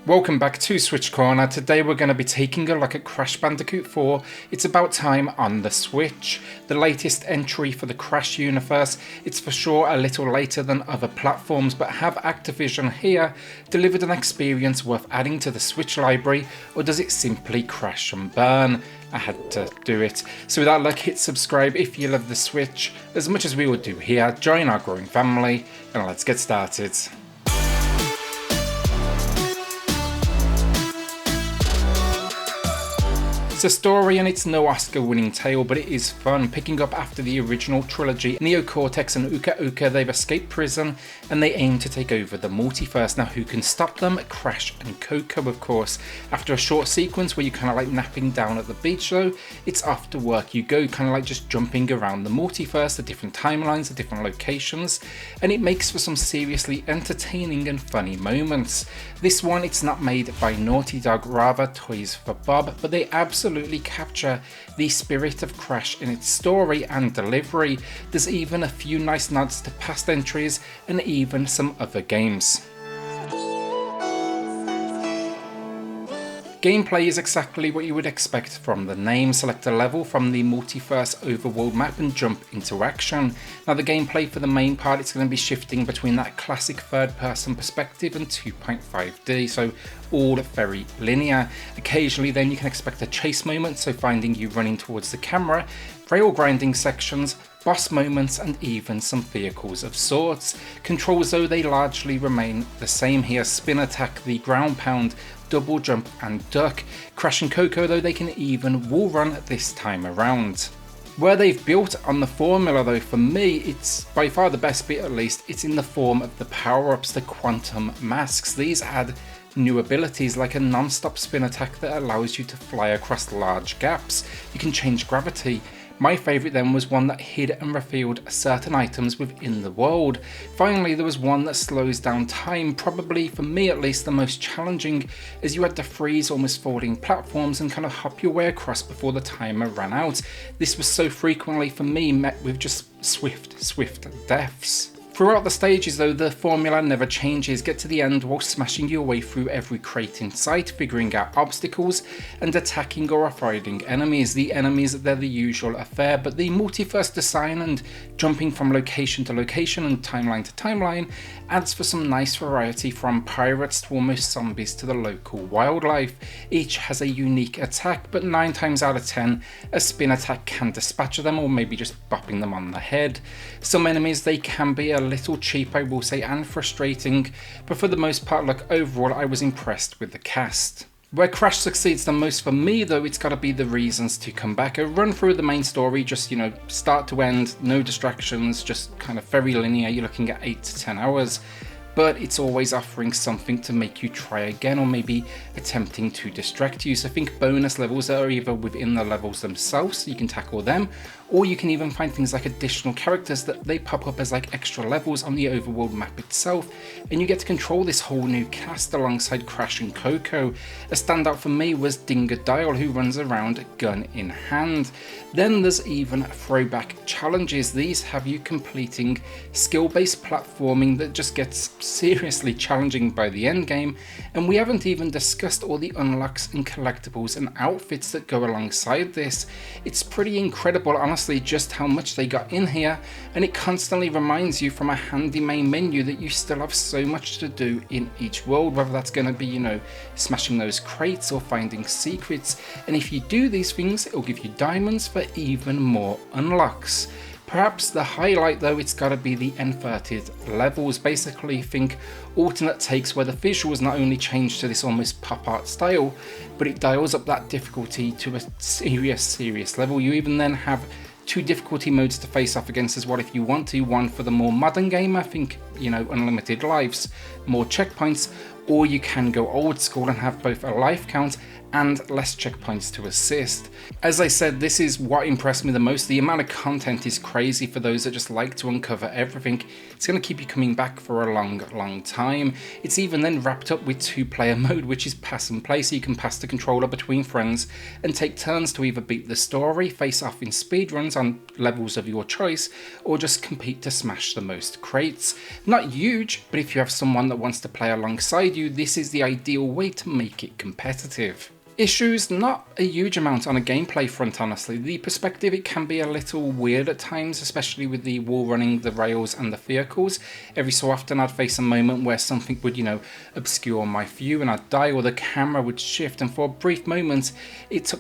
Welcome back to SwitchCorner. Today we're going to be taking a look at Crash Bandicoot 4, It's About Time on the Switch. The latest entry for the Crash universe. It's for sure a little later than other platforms, but have Activision here delivered an experience worth adding to the Switch library, or does it simply crash and burn? I had to do it. So without luck, hit subscribe if you love the Switch as much as we would do here. Join our growing family and let's get started. It's a story and it's no Oscar-winning tale, but it is fun, picking up after the original trilogy. Neo, Cortex and Uka, they've escaped prison and they aim to take over the multiverse. Now who can stop them? Crash and Coco, of course. After a short sequence where you're kind of like napping down at the beach though, it's off to work you go, kind of like just jumping around the multiverse, the different timelines, the different locations, and it makes for some seriously entertaining and funny moments. This one, it's not made by Naughty Dog, rather Toys for Bob, but they absolutely capture the spirit of Crash in its story and delivery. There's even a few nice nods to past entries and even some other games. Gameplay is exactly what you would expect from the name. Select a level from the multiverse overworld map and jump into action. Now the gameplay for the main part, it's going to be shifting between that classic third person perspective and 2.5D, so all very linear. Occasionally then you can expect a chase moment, so finding you running towards the camera, rail grinding sections, boss moments and even some vehicles of sorts. Controls though, they largely remain the same here. Spin attack, the ground pound, double jump and duck. Crash and Coco though, they can even wall run this time around. Where they've built on the formula though, for me, it's by far the best bit, at least, it's in the form of the power-ups, the quantum masks. These add new abilities like a non-stop spin attack that allows you to fly across large gaps. You can change gravity. My favourite then was one that hid and revealed certain items within the world. Finally, there was one that slows down time, probably for me at least the most challenging, as you had to freeze almost falling platforms and kind of hop your way across before the timer ran out. This was so frequently for me met with just swift deaths. Throughout the stages though, the formula never changes. Get to the end while smashing your way through every crate in sight, figuring out obstacles and attacking or avoiding enemies. The enemies, they're the usual affair, but the multiverse design and jumping from location to location and timeline to timeline adds for some nice variety, from pirates to almost zombies to the local wildlife. Each has a unique attack, but 9 times out of 10 a spin attack can dispatch them, or maybe just bopping them on the head. Some enemies, they can be a little cheap, I will say, and frustrating, but for the most part, look, overall I was impressed with the cast. Where Crash succeeds the most for me though, it's got to be the reasons to come back. A run through the main story, just, you know, start to end, no distractions, just kind of very linear. You're looking at 8 to 10 hours, but it's always offering something to make you try again, or maybe attempting to distract you. So think bonus levels that are either within the levels themselves, so you can tackle them, or you can even find things like additional characters that they pop up as like extra levels on the overworld map itself, and you get to control this whole new cast alongside Crash and Coco. A standout for me was Dingodile, who runs around gun in hand. Then there's even throwback challenges. These have you completing skill-based platforming that just gets seriously challenging by the end game, and we haven't even discussed all the unlocks and collectibles and outfits that go alongside this. It's pretty incredible, honestly, just how much they got in here, and it constantly reminds you from a handy main menu that you still have so much to do in each world, whether that's going to be, you know, smashing those crates or finding secrets, and if you do these things, it'll give you diamonds for even more unlocks. Perhaps the highlight though, it's got to be the inverted levels. Basically think alternate takes where the visuals not only change to this almost pop art style, but it dials up that difficulty to a serious level. You even then have 2 difficulty modes to face off against as well if you want to. One for the more modern gamer, think, you know, unlimited lives, more checkpoints, or you can go old school and have both a life count and less checkpoints to assist. As I said, this is what impressed me the most. The amount of content is crazy for those that just like to uncover everything. It's going to keep you coming back for a long time. It's even then wrapped up with 2-player mode, which is pass and play, so you can pass the controller between friends and take turns to either beat the story, face off in speedruns on levels of your choice, or just compete to smash the most crates. Not huge, but if you have someone that wants to play alongside guide you, this is the ideal way to make it competitive. Issues, not a huge amount on a gameplay front honestly. The perspective, it can be a little weird at times, especially with the wall running, the rails and the vehicles. Every so often I'd face a moment where something would, obscure my view and I'd die, or the camera would shift, and for a brief moment it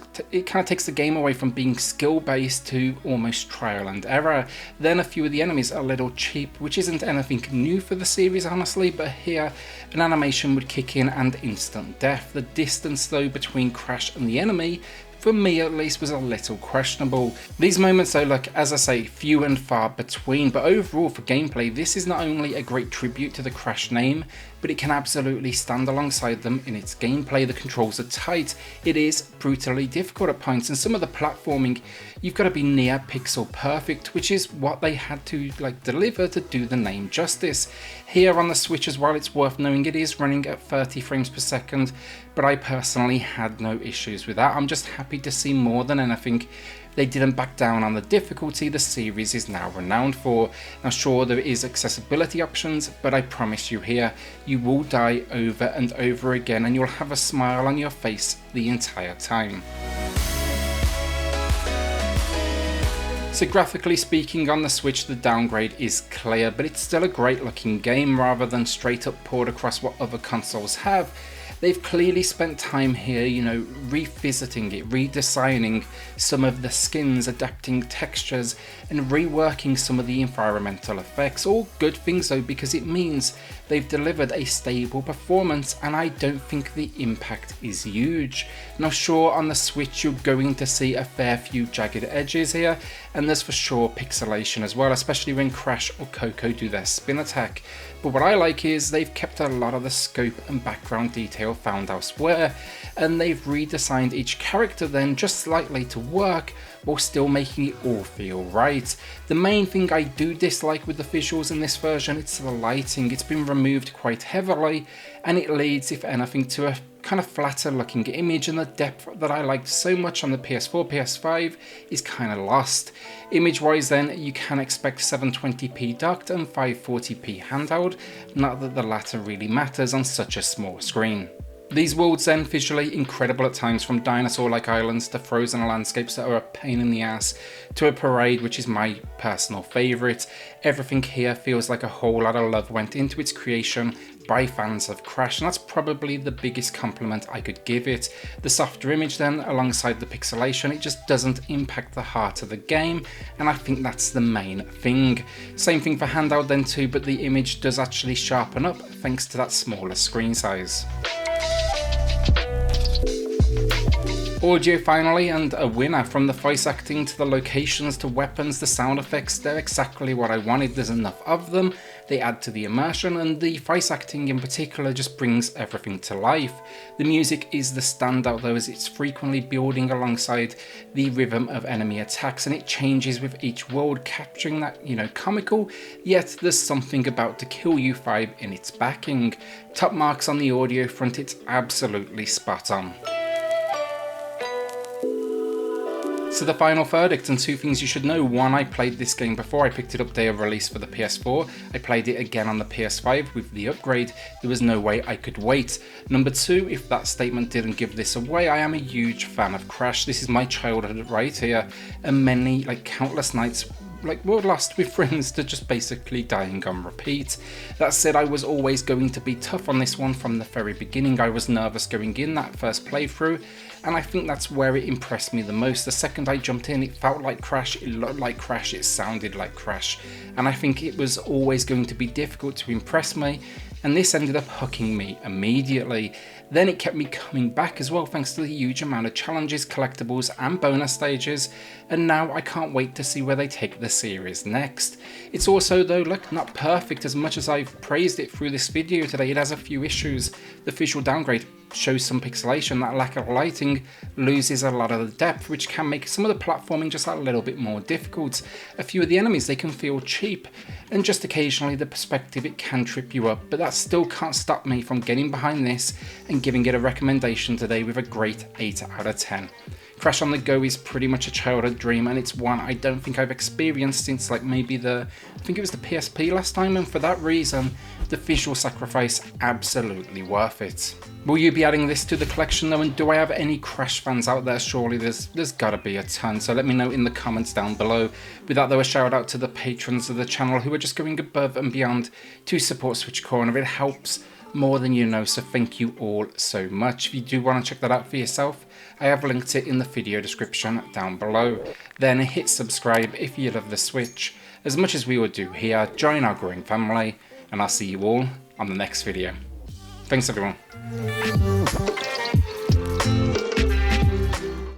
kind of takes the game away from being skill based to almost trial and error. Then a few of the enemies are a little cheap, which isn't anything new for the series honestly, but here an animation would kick in and instant death. The distance though between Crash and the enemy, for me at least, was a little questionable. These moments though, look, as I say, few and far between, but overall for gameplay this is not only a great tribute to the Crash name, but it can absolutely stand alongside them in its gameplay. The controls are tight, it is brutally difficult at points, and some of the platforming, you've got to be near pixel perfect, which is what they had to deliver to do the name justice. Here on the Switch as well, it's worth knowing it is running at 30 frames per second, but I personally had no issues with that. I'm just happy to see more than anything they didn't back down on the difficulty the series is now renowned for. Now sure, there is accessibility options, but I promise you here, you will die over and over again and you'll have a smile on your face the entire time. So graphically speaking, on the Switch the downgrade is clear, but it's still a great looking game rather than straight up poured across what other consoles have. They've clearly spent time here, revisiting it, redesigning some of the skins, adapting textures, and reworking some of the environmental effects. All good things though, because it means they've delivered a stable performance, and I don't think the impact is huge. Now sure, on the Switch you're going to see a fair few jagged edges here, and there's for sure pixelation as well, especially when Crash or Coco do their spin attack. But what I like is they've kept a lot of the scope and background detail found elsewhere, and they've redesigned each character then just slightly to work while still making it all feel right. The main thing I do dislike with the visuals in this version, it's the lighting. It's been removed quite heavily, and it leads, if anything, to a kind of flatter looking image, and the depth that I liked so much on the PS4, PS5 is kind of lost. Image wise then, you can expect 720p docked and 540p handheld, not that the latter really matters on such a small screen. These worlds then, visually incredible at times, from dinosaur-like islands to frozen landscapes that are a pain in the ass, to a parade which is my personal favourite. Everything here feels like a whole lot of love went into its creation by fans of Crash, and that's probably the biggest compliment I could give it. The softer image then, alongside the pixelation, it just doesn't impact the heart of the game, and I think that's the main thing. Same thing for handheld then too, but the image does actually sharpen up thanks to that smaller screen size. Audio finally, and a winner. From the voice acting to the locations to weapons, the sound effects, they're exactly what I wanted. There's enough of them, they add to the immersion, and the voice acting in particular just brings everything to life. The music is the standout though, as it's frequently building alongside the rhythm of enemy attacks, and it changes with each world, capturing that, comical, yet there's something about to kill you vibe in its backing. Top marks on the audio front, it's absolutely spot on. So the final verdict, and two things you should know. One, I played this game before I picked it up day of release for the PS4. I played it again on the PS5 with the upgrade. There was no way I could wait. Number two, if that statement didn't give this away, I am a huge fan of Crash. This is my childhood right here, and many, countless nights were lost with friends to just basically dying on repeat. That said, I was always going to be tough on this one from the very beginning. I was nervous going in that first playthrough, and I think that's where it impressed me the most. The second I jumped in, it felt like Crash, it looked like Crash, it sounded like Crash, and I think it was always going to be difficult to impress me, and this ended up hooking me immediately. Then it kept me coming back as well, thanks to the huge amount of challenges, collectibles and bonus stages, and now I can't wait to see where they take the series next. It's also though, not perfect. As much as I've praised it through this video today, it has a few issues. The visual downgrade shows some pixelation, that lack of lighting loses a lot of the depth, which can make some of the platforming just a little bit more difficult. A few of the enemies, they can feel cheap, and just occasionally the perspective, it can trip you up, but that still can't stop me from getting behind this and giving it a recommendation today with a great 8 out of 10. Crash on the Go is pretty much a childhood dream, and it's one I don't think I've experienced since maybe I think it was the PSP last time, and for that reason, the visual sacrifice absolutely worth it. Will you be adding this to the collection though, and do I have any Crash fans out there? Surely there's gotta be a ton, so let me know in the comments down below. With that though, a shout out to the patrons of the channel who are just going above and beyond to support SwitchCorner. It helps more than you know, so thank you all so much. If you do want to check that out for yourself, I have linked it in the video description down below. Then hit subscribe if you love the Switch as much as we would do here. Join our growing family, and I'll see you all on the next video. Thanks everyone.